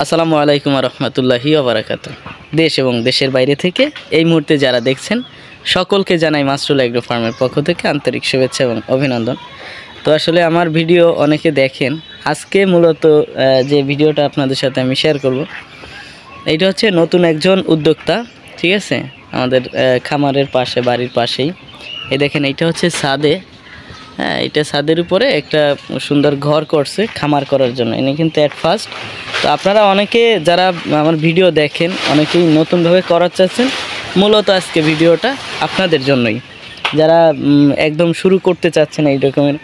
আসসালামু আলাইকুম রহমতুল্লাহি ওবারাকাতু। দেশ এবং দেশের বাইরে থেকে এই মুহূর্তে যারা দেখছেন সকলকে জানাই মাসরুল এগ্রো ফার্মের পক্ষ থেকে আন্তরিক শুভেচ্ছা এবং অভিনন্দন। তো আসলে আমার ভিডিও অনেকে দেখেন, আজকে মূলত যে ভিডিওটা আপনাদের সাথে আমি শেয়ার করব, এইটা হচ্ছে নতুন একজন উদ্যোক্তা, ঠিক আছে, আমাদের খামারের পাশে, বাড়ির পাশেই। এই দেখেন, এইটা হচ্ছে ছাদে, হ্যাঁ, এটা ছাদের উপরে একটা সুন্দর ঘর করছে খামার করার জন্য। এনে কিন্তু অ্যাট ফার্স্ট। তো আপনারা অনেকে যারা আমার ভিডিও দেখেন, অনেকেই নতুনভাবে করার চাচ্ছেন, মূলত আজকে ভিডিওটা আপনাদের জন্যই। যারা একদম শুরু করতে চাচ্ছেন এই রকমের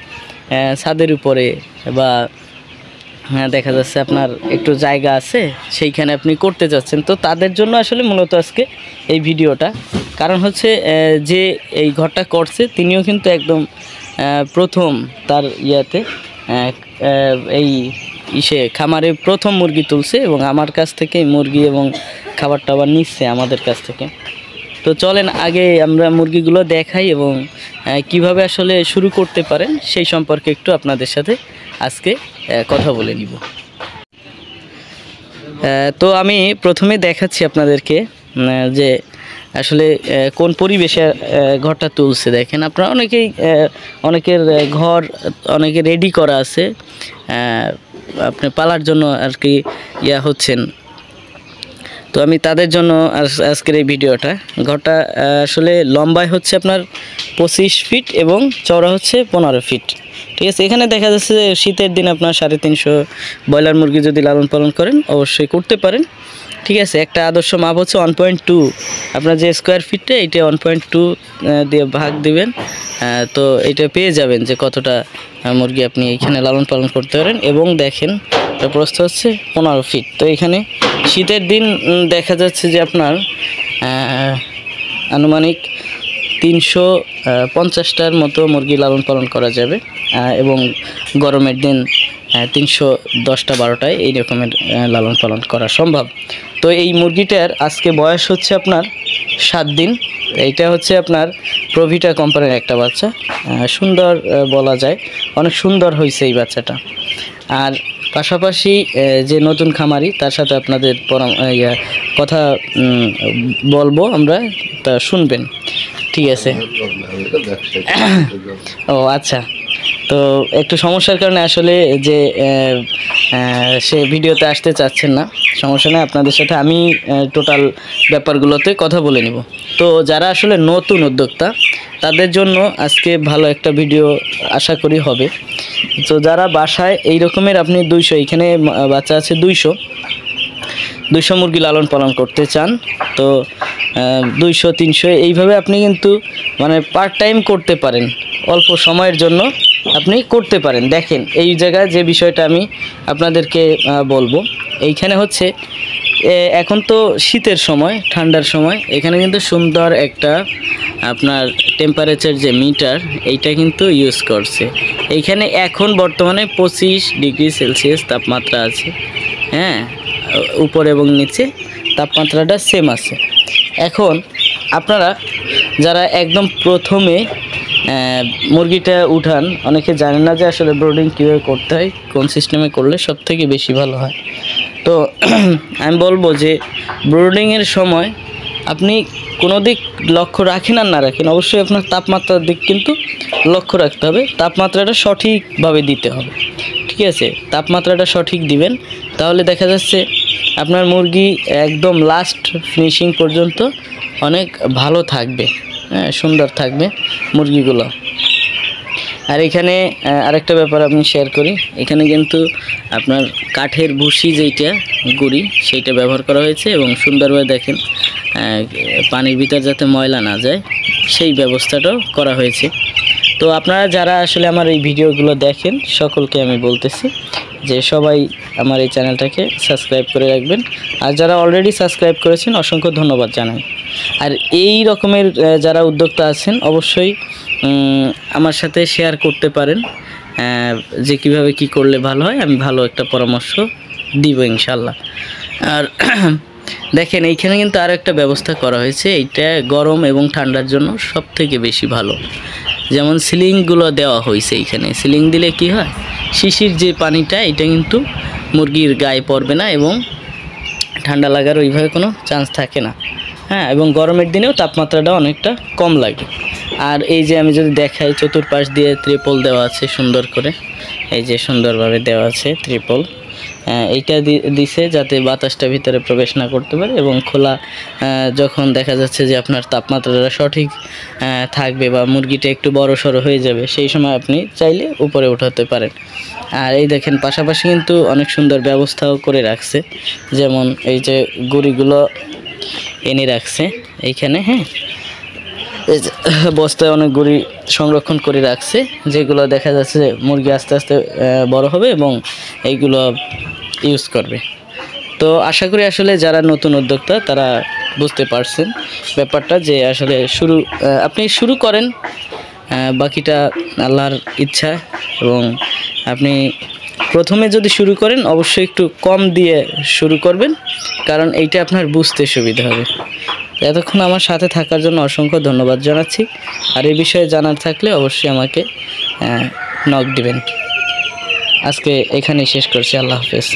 ছাদের উপরে, বা দেখা যাচ্ছে আপনার একটু জায়গা আছে সেইখানে আপনি করতে চাচ্ছেন, তো তাদের জন্য আসলে মূলত আজকে এই ভিডিওটা। কারণ হচ্ছে যে এই ঘরটা করছে তিনিও কিন্তু একদম প্রথম তার ইয়াতে এই খামারে প্রথম মুরগি তুলছে এবং আমার কাছ থেকে মুরগি এবং খাবার টাবার নিচ্ছে আমাদের কাছ থেকে। তো চলেন আগে আমরা মুরগিগুলো দেখাই এবং কিভাবে আসলে শুরু করতে পারেন সেই সম্পর্কে একটু আপনাদের সাথে আজকে কথা বলে নিব। তো আমি প্রথমে দেখাচ্ছি আপনাদেরকে যে আসলে কোন পরিবেশে ঘরটা তুলছে। দেখেন, আপনারা অনেকের ঘর অনেকে রেডি করা আছে, আপনি পালার জন্য আর কি হচ্ছেন। তো আমি তাদের জন্য আজকের এই ভিডিওটা। ঘরটা আসলে লম্বায় হচ্ছে আপনার 25 ফিট এবং চওড়া হচ্ছে 15 ফিট, ঠিক আছে। এখানে দেখা যাচ্ছে যে শীতের দিন আপনার 350 ব্রয়লার মুরগি যদি লালন পালন করেন অবশ্যই করতে পারেন, ঠিক আছে। একটা আদর্শ মাপ হচ্ছে 1.2, আপনার যে স্কোয়ার ফিটটা এইটা 1.2 দিয়ে ভাগ দিবেন, তো এটা পেয়ে যাবেন যে কতটা মুরগি আপনি এইখানে লালন পালন করতে পারেন। এবং দেখেন এটা প্রস্থ হচ্ছে 15 ফিট। তো এখানে শীতের দিন দেখা যাচ্ছে যে আপনার আনুমানিক 350টার মতো মুরগি লালন পালন করা যাবে, এবং গরমের দিন 310টা 12টায় এই রকমের লালন পালন করা সম্ভব। তো এই মুরগিটার আজকে বয়স হচ্ছে আপনার 7 দিন। এইটা হচ্ছে আপনার প্রভিটা কোম্পানির একটা বাচ্চা, সুন্দর বলা যায়, অনেক সুন্দর হয়েছে এই বাচ্চাটা। আর পাশাপাশি যে নতুন খামারি তার সাথে আপনাদের কথা বলবো আমরা, তা শুনবেন, ঠিক আছে। ও আচ্ছা, তো একটু সমস্যার কারণে আসলে যে সে ভিডিওতে আসতে চাচ্ছেন না, সমস্যা নেই, আপনাদের সাথে আমি টোটাল ব্যাপারগুলোতে কথা বলে নিব। তো যারা আসলে নতুন উদ্যোক্তা তাদের জন্য আজকে ভালো একটা ভিডিও আশা করি হবে। তো যারা বাসায় এই রকমের আপনি 200, এখানে বাচ্চা আছে 200 মুরগি লালন পালন করতে চান, তো 200-300 এইভাবে আপনি কিন্তু মানে পার্ট টাইম করতে পারেন, অল্প সময়ের জন্য আপনি করতে পারেন। দেখেন এই জায়গায় যে বিষয়টা আমি আপনাদেরকে বলবো, এইখানে হচ্ছে এখন তো শীতের সময়, ঠান্ডার সময়, এখানে কিন্তু সুন্দর একটা আপনার টেম্পারেচার যে মিটার এইটা কিন্তু ইউজ করছে। এইখানে এখন বর্তমানে 25 ডিগ্রি সেলসিয়াস তাপমাত্রা আছে, হ্যাঁ, উপর এবং নিচে তাপমাত্রাটা সেম আছে। এখন আপনারা যারা একদম প্রথমে মুরগিটা উঠান, অনেকে জানেন না যে আসলে ব্রোডিং কীভাবে করতে হয়, কোন সিস্টেমে করলে সবথেকে বেশি ভালো হয়। তো আমি বলবো যে ব্রোডিংয়ের সময় আপনি কোনো দিক লক্ষ্য রাখেন আর না রাখেন, অবশ্যই আপনার তাপমাত্রার দিক কিন্তু লক্ষ্য রাখতে হবে, তাপমাত্রাটা সঠিকভাবে দিতে হবে, ঠিক আছে। তাপমাত্রাটা সঠিক দিবেন, তাহলে দেখা যাচ্ছে আপনার মুরগি একদম লাস্ট ফিনিশিং পর্যন্ত অনেক ভালো থাকবে, হ্যাঁ, সুন্দর থাকবে মুরগিগুলো। আর এখানে আরেকটা ব্যাপার আমি শেয়ার করি, এখানে কিন্তু আপনার কাঠের ভুসি যেইটা গুঁড়ি সেইটা ব্যবহার করা হয়েছে, এবং সুন্দরভাবে দেখেন পানির ভিতর যাতে ময়লা না যায় সেই ব্যবস্থাটাও করা হয়েছে। তো আপনারা যারা আসলে আমার এই ভিডিওগুলো দেখেন সকলকে আমি বলতেছি যে সবাই আমার এই চ্যানেলটাকে সাবস্ক্রাইব করে রাখবেন, আর যারা অলরেডি সাবস্ক্রাইব করেছেন অসংখ্য ধন্যবাদ জানাই। আর এই রকমের যারা উদ্যোক্তা আছেন অবশ্যই আমার সাথে শেয়ার করতে পারেন যে কিভাবে কি করলে ভালো হয়, আমি ভালো একটা পরামর্শ দিব ইনশাল্লাহ। আর দেখেন এইখানে কিন্তু আরও একটা ব্যবস্থা করা হয়েছে, এইটা গরম এবং ঠান্ডার জন্য সবথেকে বেশি ভালো। যেমন সিলিংগুলো দেওয়া হয়েছে, এইখানে সিলিং দিলে কি হয়, শিশির যে পানিটা এটা কিন্তু মুরগির গায়ে পড়বে না এবং ঠান্ডা লাগার ওইভাবে কোনো চান্স থাকে না। হ্যাঁ, এবং গরমের দিনেও তাপমাত্রাটা অনেকটা কম লাগে। আর এই যে আমি যদি দেখাই, চতুর্পাশ দিয়ে ত্রিপল দেওয়া আছে সুন্দর করে, এই যে সুন্দরভাবে দেওয়া আছে ত্রিপল। এইটা দিছে যাতে বাতাসটা ভিতরে প্রবেশ না করতে পারে, এবং খোলা যখন দেখা যাচ্ছে যে আপনার তাপমাত্রাটা সঠিক থাকবে বা মুরগিটা একটু বড় সড়ো হয়ে যাবে, সেই সময় আপনি চাইলে উপরে উঠাতে পারেন। আর এই দেখেন পাশাপাশি কিন্তু অনেক সুন্দর ব্যবস্থাও করে রাখছে, যেমন এই যে গুঁড়িগুলো এনে রাখছে এইখানে। হ্যাঁ, এই যে বস্তায় অনেক গুঁড়ি সংরক্ষণ করে রাখছে, যেগুলো দেখা যাচ্ছে মুরগি আস্তে আস্তে বড় হবে এবং এইগুলো ইউজ করবে। তো আশা করি আসলে যারা নতুন উদ্যোক্তা তারা বুঝতে পারছেন ব্যাপারটা, যে আসলে আপনি শুরু করেন, বাকিটা আল্লাহর ইচ্ছা। এবং আপনি প্রথমে যদি শুরু করেন অবশ্যই একটু কম দিয়ে শুরু করবেন, কারণ এইটা আপনার বুঝতে সুবিধা হবে। এতক্ষণ আমার সাথে থাকার জন্য অসংখ্য ধন্যবাদ জানাচ্ছি। আর এই বিষয়ে জানার থাকলে অবশ্যই আমাকে নক দিবেন। আজকে এখানেই শেষ করছি। আল্লাহ হাফেজ।